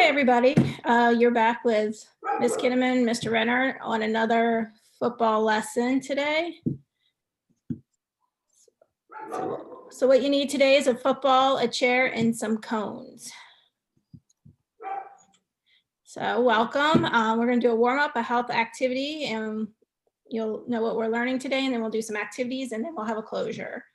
everybody. You're back with Ms. Kinnaman, Mr. Renner on another football lesson today. So what you need today is a football, a chair, and some cones. So welcome. We're going to do a warm up, a health activity, and you'll know what we're learning today, and then we'll do some activities, and then we'll have a closure.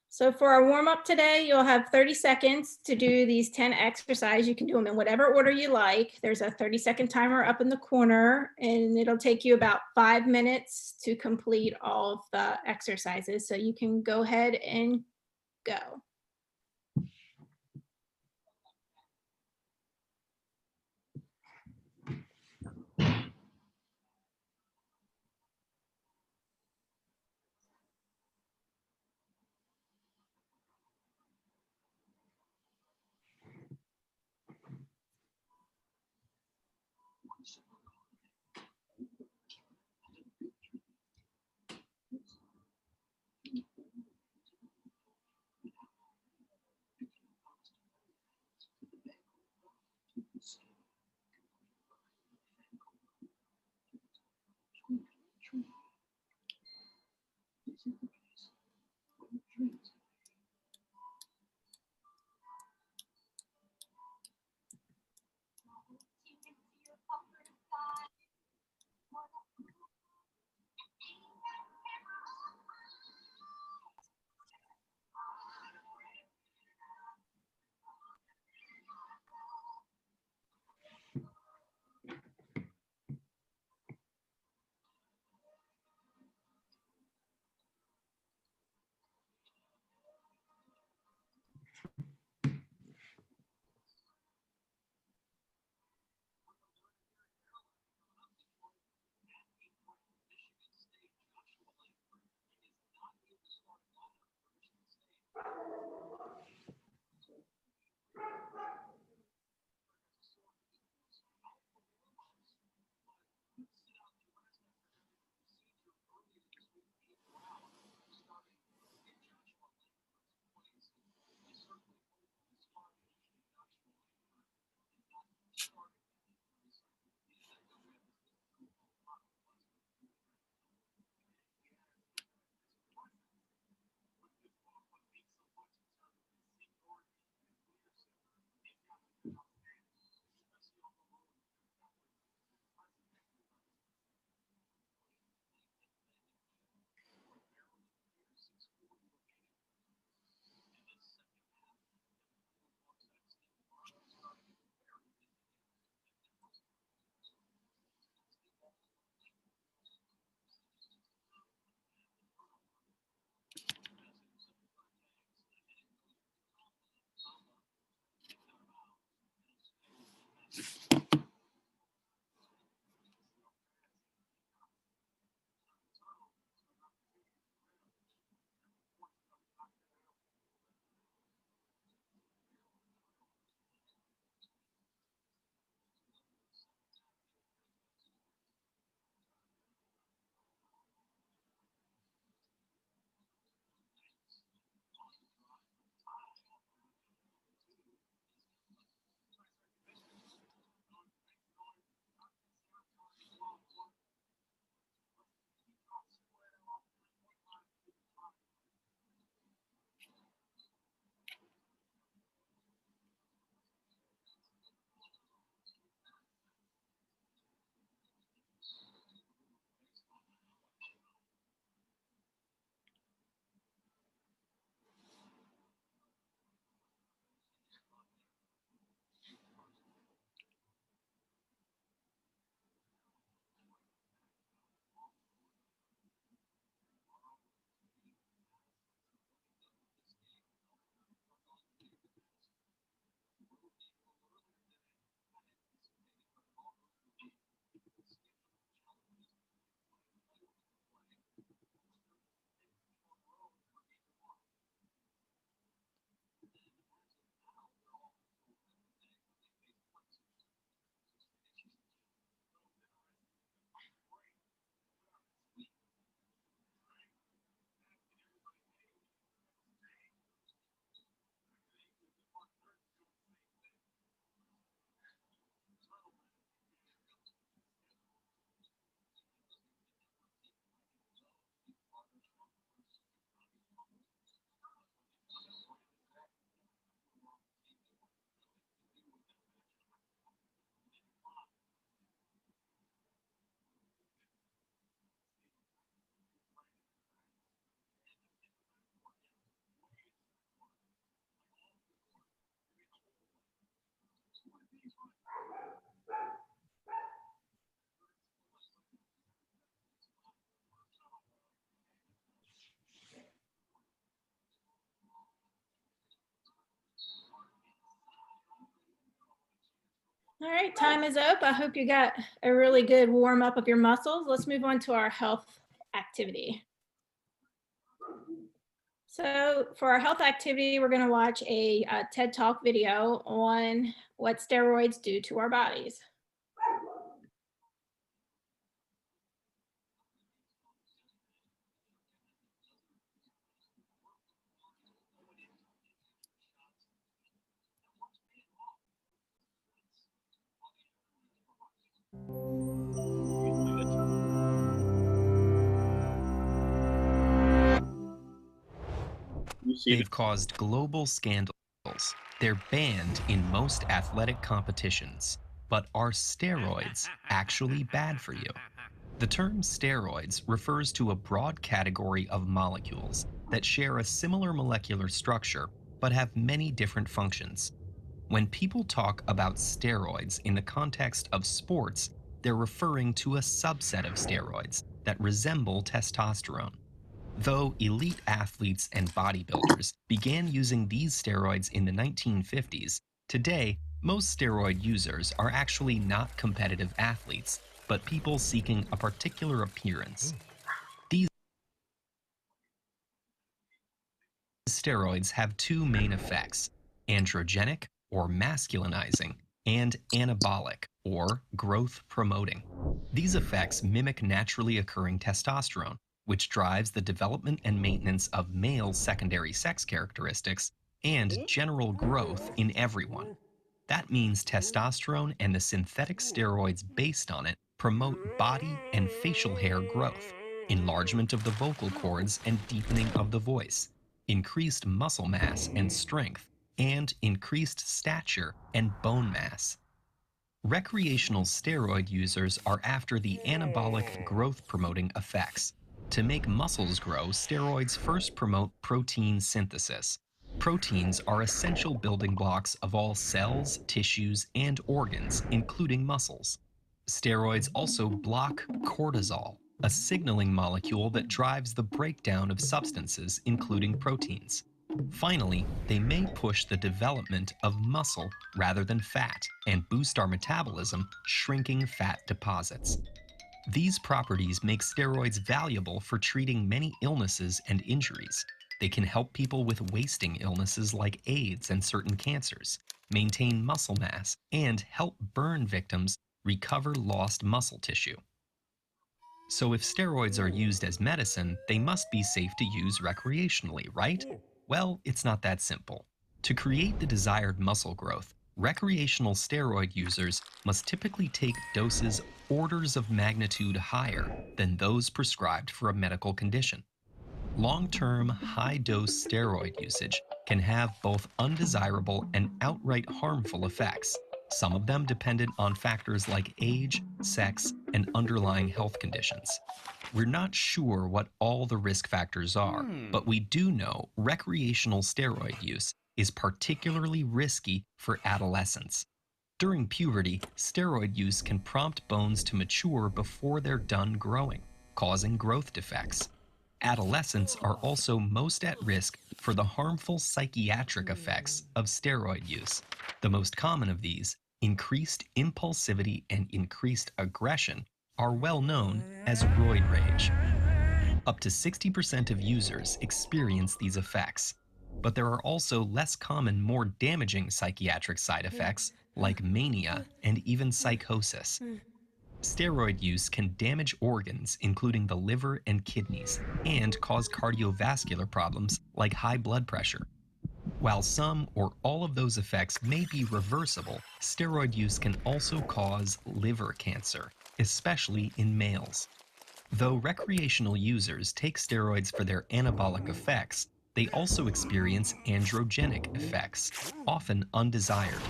So for our warm up today, you'll have 30 seconds to do these 10 exercises. You can do them in whatever order you like. There's a 30-second timer up in the corner, and it'll take you about 5 minutes to complete all of the exercises. So you can go ahead and go. All right, time is up. I hope you got a really good warm up of your muscles. Let's move on to our health activity. So for our health activity, we're going to watch a TED Talk video on what steroids do to our bodies. They've caused global scandals. They're banned in most athletic competitions. But are steroids actually bad for you? The term steroids refers to a broad category of molecules that share a similar molecular structure but have many different functions. When people talk about steroids in the context of sports, they're referring to a subset of steroids that resemble testosterone. Though elite athletes and bodybuilders began using these steroids in the 1950s, today most steroid users are actually not competitive athletes, but people seeking a particular appearance. These steroids have two main effects: androgenic, or masculinizing, and anabolic, or growth promoting. These effects mimic naturally occurring testosterone, which drives the development and maintenance of male secondary sex characteristics and general growth in everyone. That means testosterone and the synthetic steroids based on it promote body and facial hair growth, enlargement of the vocal cords and deepening of the voice, increased muscle mass and strength, and increased stature and bone mass. Recreational steroid users are after the anabolic growth promoting effects. To make muscles grow, steroids first promote protein synthesis. Proteins are essential building blocks of all cells, tissues, and organs, including muscles. Steroids also block cortisol, a signaling molecule that drives the breakdown of substances, including proteins. Finally, they may push the development of muscle rather than fat and boost our metabolism, shrinking fat deposits. These properties make steroids valuable for treating many illnesses and injuries. They can help people with wasting illnesses like AIDS and certain cancers, maintain muscle mass, and help burn victims recover lost muscle tissue. So if steroids are used as medicine, they must be safe to use recreationally, right? Well, it's not that simple. To create the desired muscle growth, recreational steroid users must typically take doses orders of magnitude higher than those prescribed for a medical condition. Long-term, high-dose steroid usage can have both undesirable and outright harmful effects, some of them dependent on factors like age, sex, and underlying health conditions. We're not sure what all the risk factors are, but we do know recreational steroid use is particularly risky for adolescents. During puberty, steroid use can prompt bones to mature before they're done growing, causing growth defects. Adolescents are also most at risk for the harmful psychiatric effects of steroid use. The most common of these, increased impulsivity and increased aggression, are well known as roid rage. Up to 60% of users experience these effects. But there are also less common, more damaging psychiatric side effects like mania and even psychosis. Steroid use can damage organs, including the liver and kidneys, and cause cardiovascular problems like high blood pressure. While some or all of those effects may be reversible, steroid use can also cause liver cancer, especially in males. Though recreational users take steroids for their anabolic effects, they also experience androgenic effects, often undesired.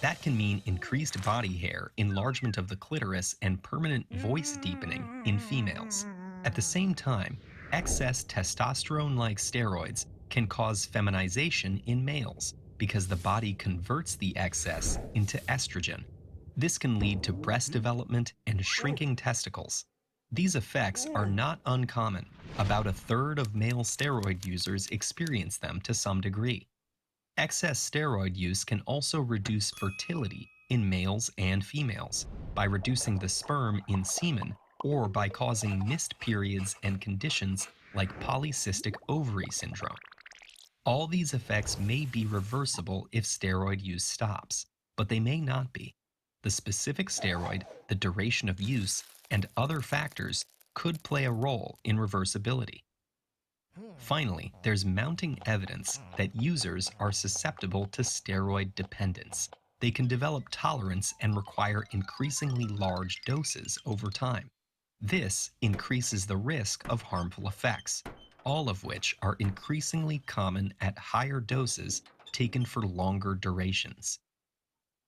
That can mean increased body hair, enlargement of the clitoris, and permanent voice deepening in females. At the same time, excess testosterone-like steroids can cause feminization in males because the body converts the excess into estrogen. This can lead to breast development and shrinking testicles. These effects are not uncommon. About a third of male steroid users experience them to some degree. Excess steroid use can also reduce fertility in males and females by reducing the sperm in semen or by causing missed periods and conditions like polycystic ovary syndrome. All these effects may be reversible if steroid use stops, but they may not be. The specific steroid, the duration of use, and other factors could play a role in reversibility. Finally, there's mounting evidence that users are susceptible to steroid dependence. They can develop tolerance and require increasingly large doses over time. This increases the risk of harmful effects, all of which are increasingly common at higher doses taken for longer durations.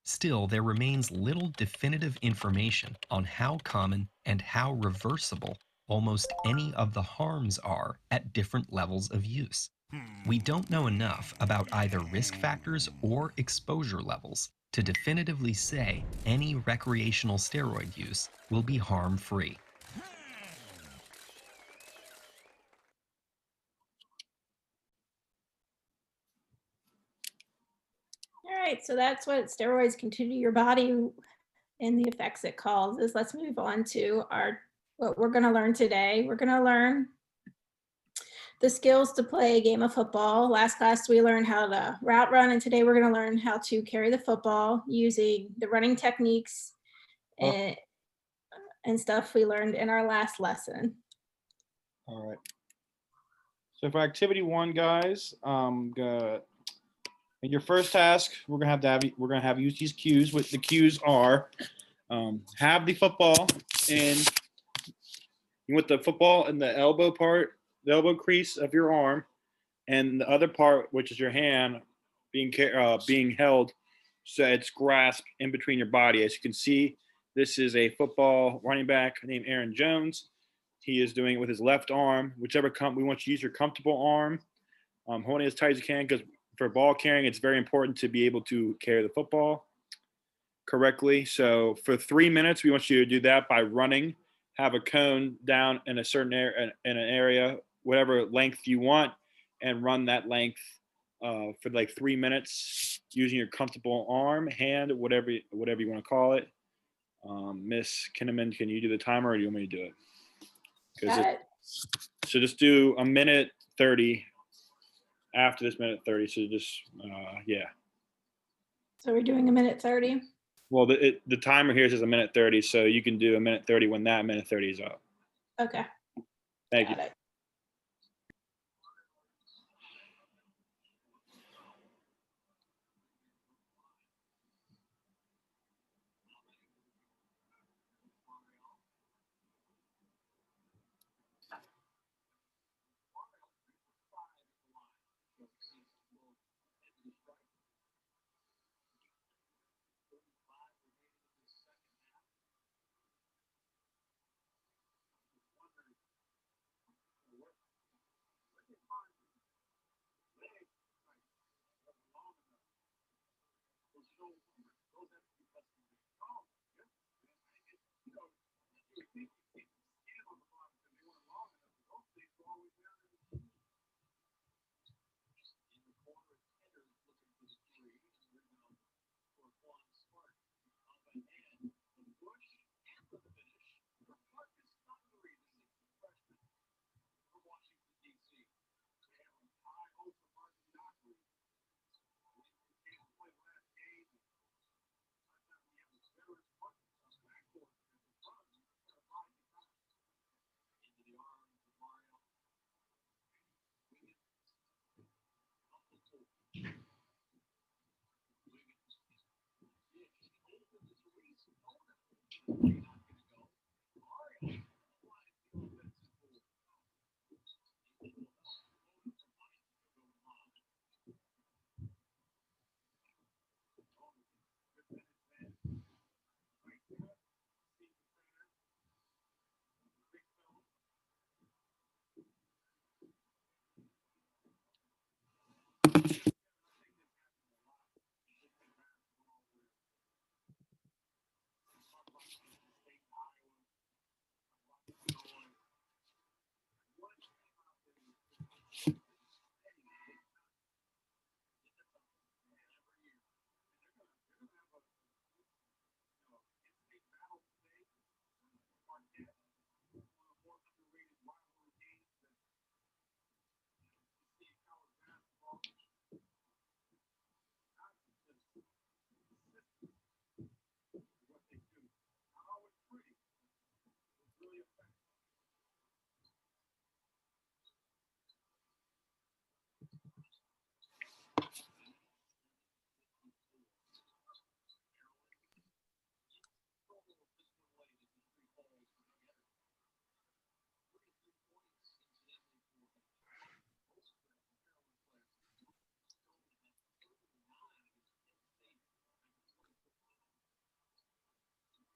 Still, there remains little definitive information on how common and how reversible almost any of the harms are at different levels of use. We don't know enough about either risk factors or exposure levels to definitively say any recreational steroid use will be harm-free. All right, so that's what steroids can do to your body and the effects it causes. Let's move on to what we're going to learn today. We're going to learn the skills to play a game of football. Last class we learned how to route run, and today we're going to learn how to carry the football using the running techniques and stuff we learned in our last lesson. All right. So for activity 1, guys, in your first task, we're gonna have use these cues. What the cues are: have the football in. You want the football in the elbow part, the elbow crease of your arm, and the other part, which is your hand, being held, so it's grasped in between your body. As you can see, this is a football running back named Aaron Jones. He is doing it with his left arm. Whichever we want you to use your comfortable arm, holding as tight as you can, because for ball carrying, it's very important to be able to carry the football correctly. So for 3 minutes, we want you to do that by running. Have a cone down in a certain area, whatever length you want, and run that length for like 3 minutes using your comfortable arm, hand, whatever you want to call it. Miss Kinnaman, can you do the timer, or do you want me to do it? Got it. So just do a minute 30 after this minute 30. So just, yeah. So we're doing a minute 30. Well, the timer here says a minute 30, so you can do a minute 30 when that minute 30 is up. Okay. Thank you. Got it.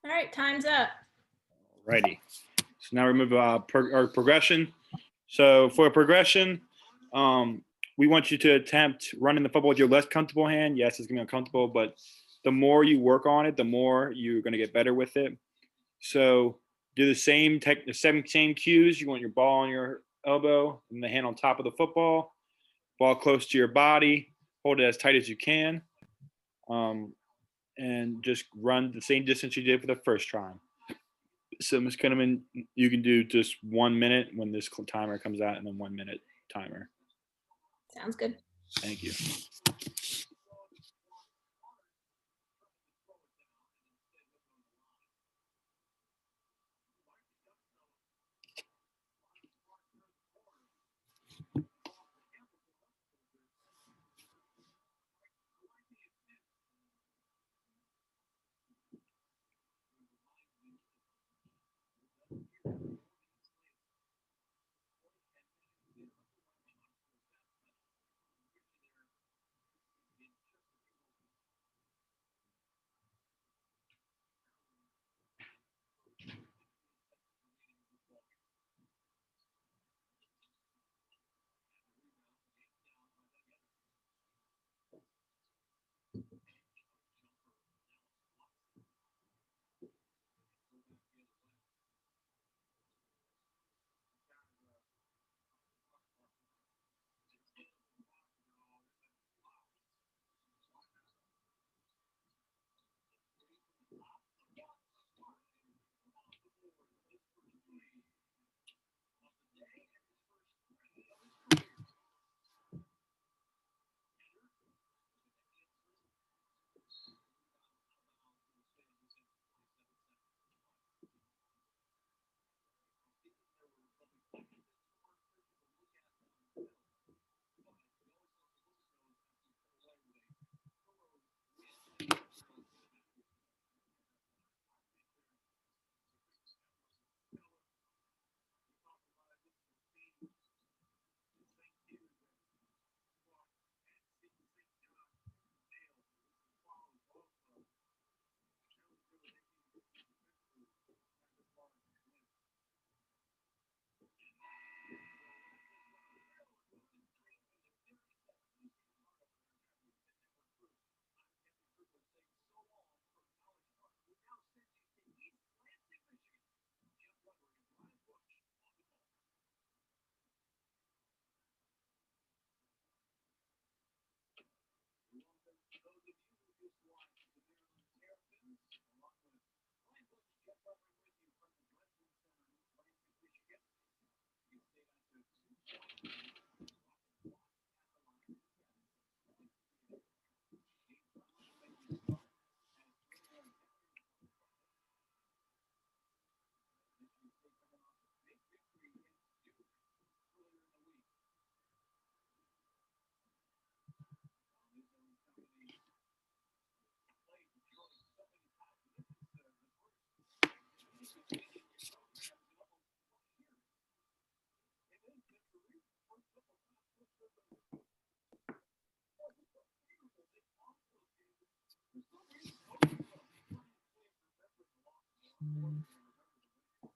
All right, time's up. Righty. So now we move our progression. So for a progression, we want you to attempt running the football with your less comfortable hand. Yes, it's gonna be uncomfortable, but the more you work on it, the more you're gonna get better with it. So do the same same cues. You want your ball on your elbow and the hand on top of the football, ball close to your body, hold it as tight as you can, and just run the same distance you did for the first time. So Ms. Kinnaman, you can do just 1 minute when this timer comes out, and then 1 minute timer. Sounds good. Thank you.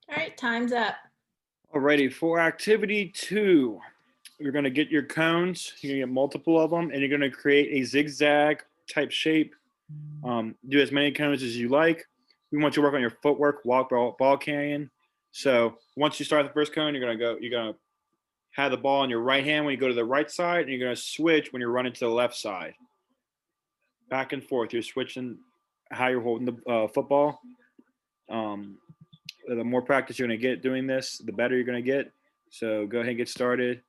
All right, time's up. Alrighty, for activity 2, you're gonna get your cones. You're gonna get multiple of them, and you're gonna create a zigzag type shape. Do as many cones as you like. We want you to work on your footwork, walk, ball carrying. So once you start the first cone, you're gonna have the ball in your right hand when you go to the right side, and you're gonna switch when you're running to the left side. Back and forth. You're switching how you're holding the football. The more practice you're going to get doing this, the better you're going to get. So go ahead and get started.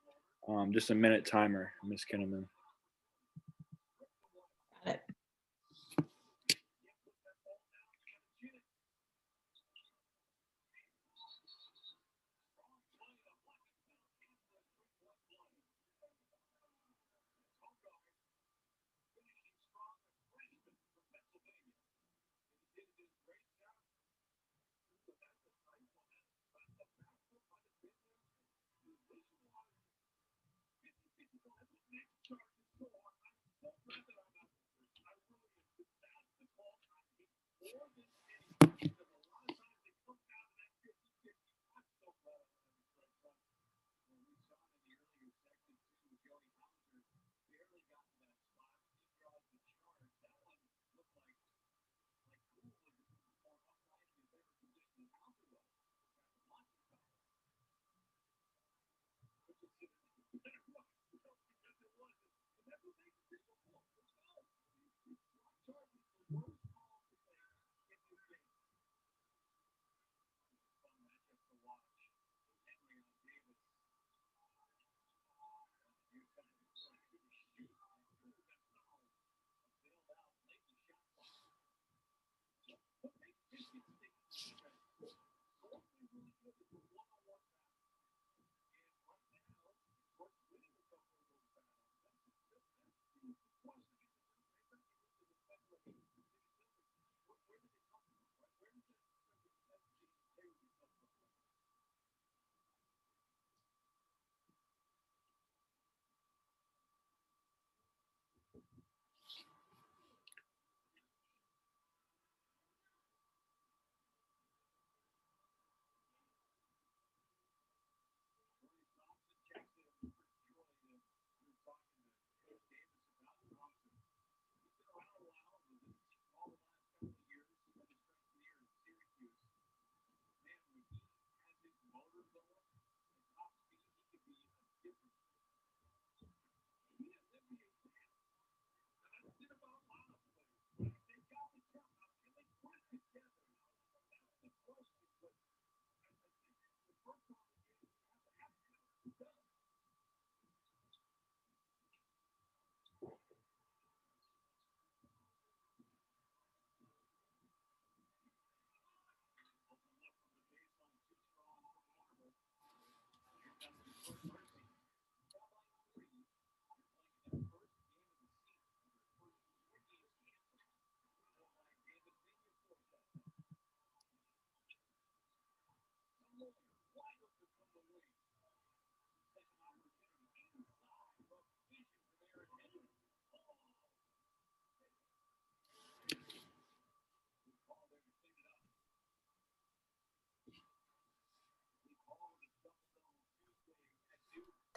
Just a minute timer, Ms. Kinnaman. Got it.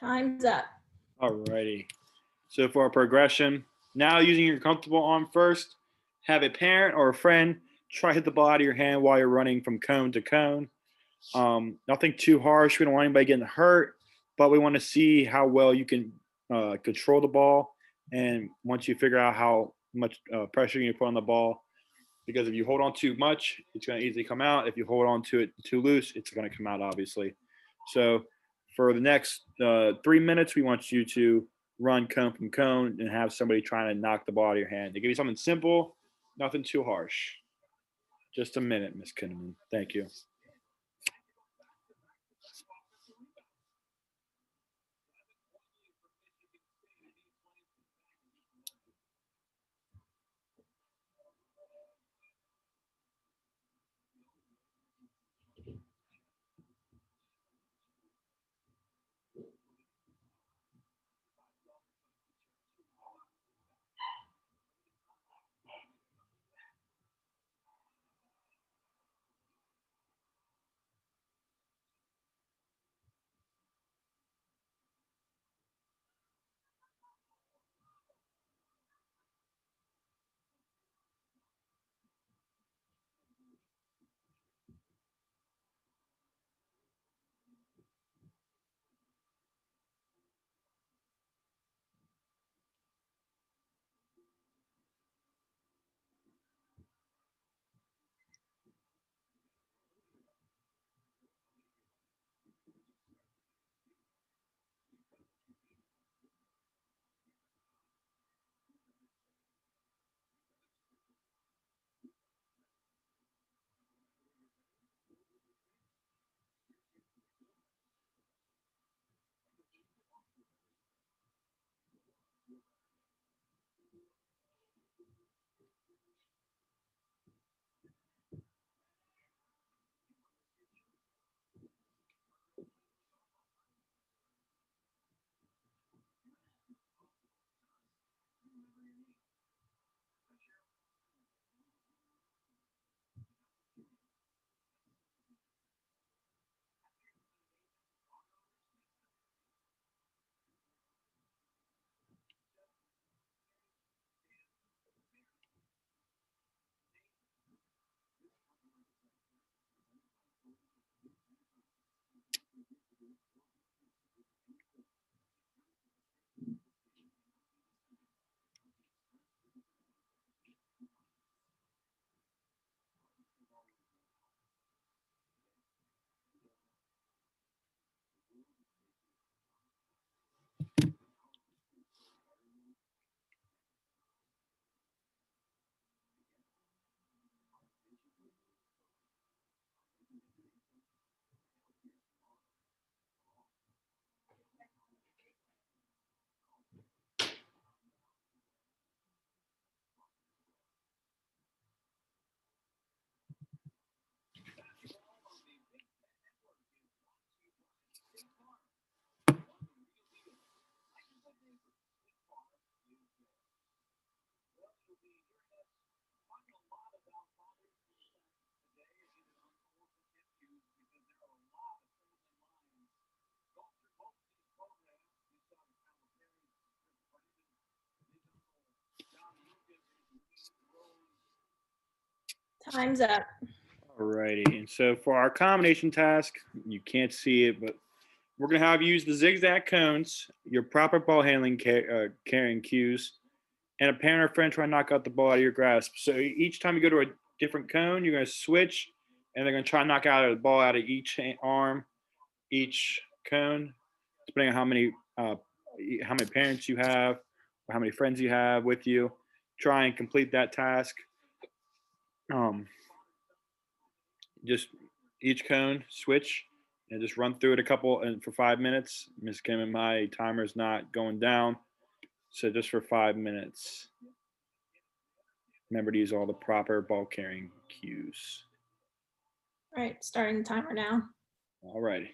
Time's up. Alrighty. So for our progression, now using your comfortable arm first, have a parent or a friend try hit the ball out of your hand while you're running from cone to cone. Nothing too harsh. We don't want anybody getting hurt, but we want to see how well you can control the ball. And once you figure out how much pressure you put on the ball, because if you hold on too much, it's going to easily come out. If you hold on to it too loose, it's going to come out, obviously. So for the next 3 minutes, we want you to run cone from cone and have somebody trying to knock the ball out of your hand. They give you something simple, nothing too harsh. Just a minute, Miss Kinnaman. Thank you. Time's up. Alrighty, and so for our combination task, you can't see it, but we're gonna have you use the zigzag cones, your proper ball handling carrying cues, and a parent or friend try to knock out the ball out of your grasp. So each time you go to a different cone, you're gonna switch, and they're gonna try to knock out the ball out of each arm, each cone, depending on how many parents you have or how many friends you have with you. Try and complete that task. Um, just each cone switch and just run through it a couple and for 5 minutes. Miss Kim and my timer's not going down, so just for 5 minutes. Remember to use all the proper ball carrying cues. All right, starting the timer now. All righty.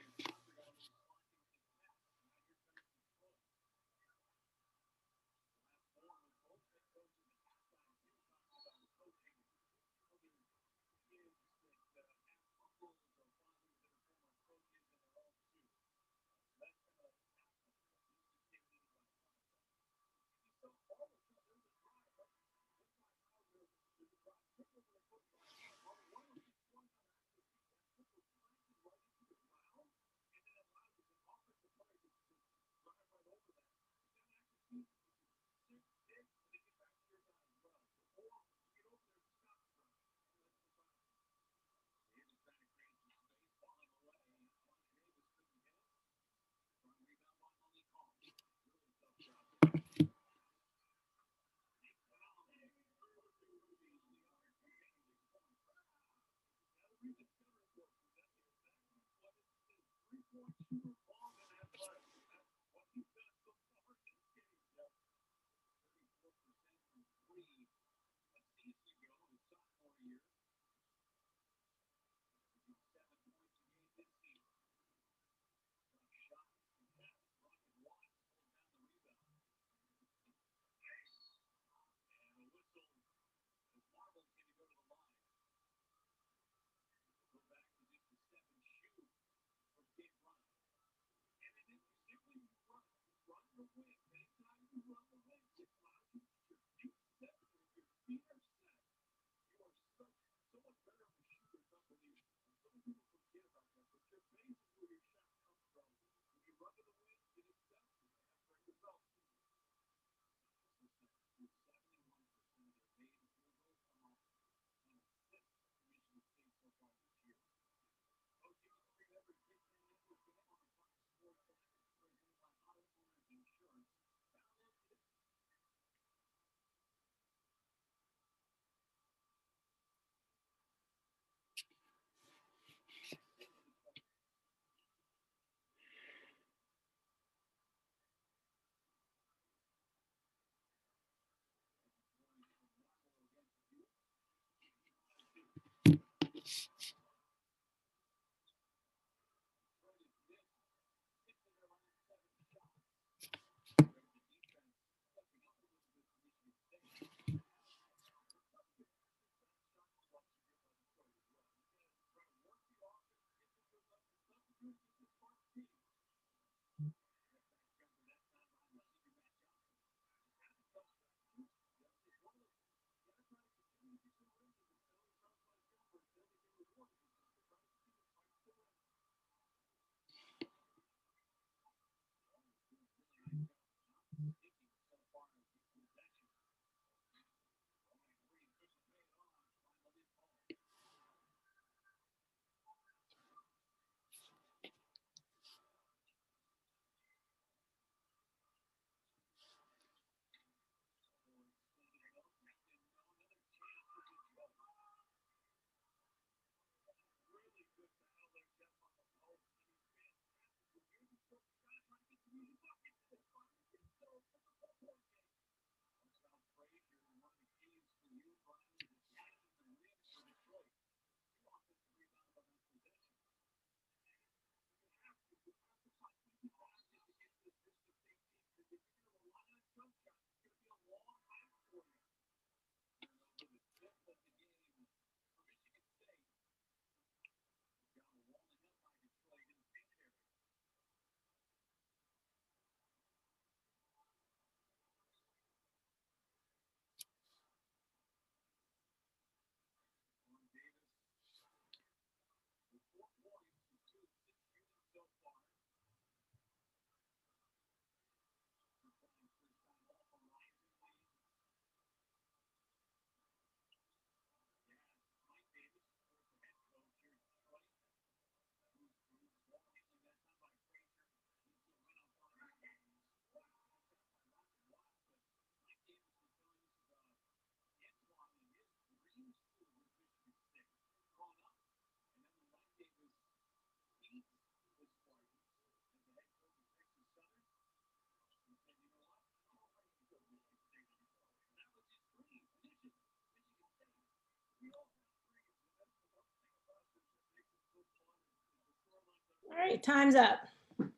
All right, time's up.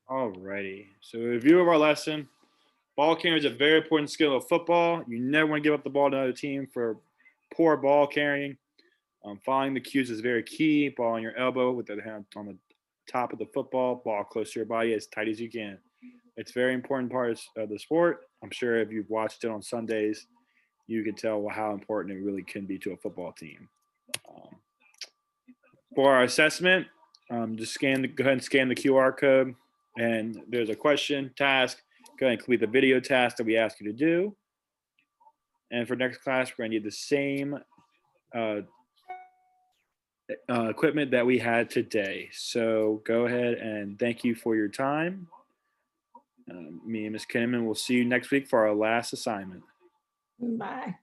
All righty. So a review of our lesson. Ball carrying is a very important skill of football. You never want to give up the ball to another team for poor ball carrying. Following the cues is very key. Ball on your elbow with the hand on the top of the football. Ball close to your body as tight as you can. It's a very important part of the sport. I'm sure if you've watched it on Sundays, you can tell how important it really can be to a football team. For our assessment, just go ahead and scan the QR code, and there's a question, task. Go ahead and complete the video task that we ask you to do. And for next class, we're going to need the same equipment that we had today. So go ahead and thank you for your time. Me and Ms. Kinnaman will see you next week for our last assignment. Bye.